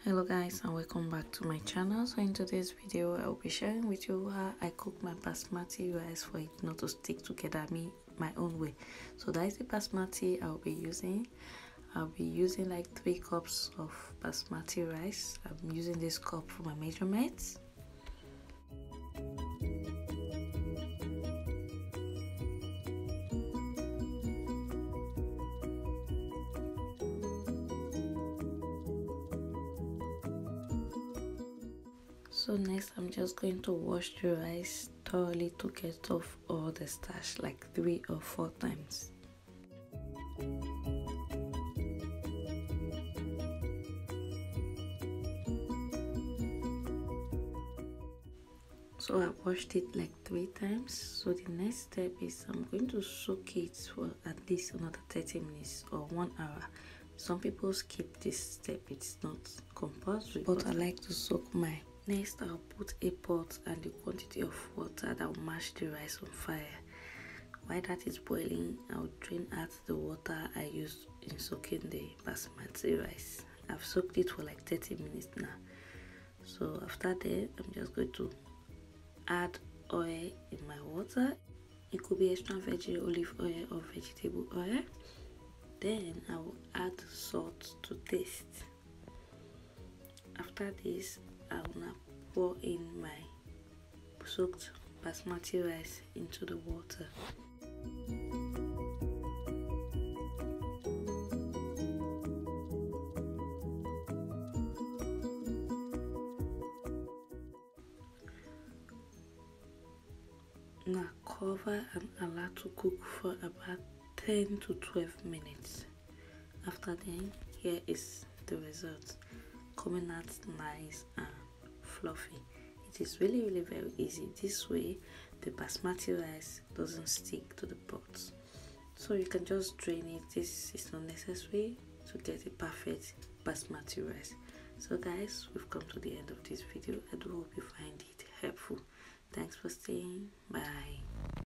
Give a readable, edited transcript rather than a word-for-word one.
Hello guys, and welcome back to my channel. So in today's video I'll be sharing with you how I cook my basmati rice for it not to stick together my own way. So that is the basmati I'll be using. I'll be using like 3 cups of basmati rice. I'm using this cup for my measurements. So next I'm just going to wash the rice thoroughly to get off all the starch like 3 or 4 times. So I washed it like 3 times. So the next step is I'm going to soak it for at least another 30 minutes or 1 hour. Some people skip this step, it's not compulsory, but I like to soak mine. Next I'll put a pot and the quantity of water that will mash the rice on fire. While that is boiling, I'll drain out the water I used in soaking the basmati rice. I've soaked it for like 30 minutes now. So after that, I'm just going to add oil in my water. It could be extra virgin olive oil or vegetable oil. Then I will add salt to taste. After this, I will now pour in my soaked basmati rice into the water. Now cover and allow to cook for about 10 to 12 minutes. After then, here is the result, coming out nice and fluffy. It is really very easy. This way the basmati rice doesn't stick to the pot, so you can just drain it. This is not necessary to get a perfect basmati rice. So guys, we've come to the end of this video. I do hope you find it helpful. Thanks for staying. Bye.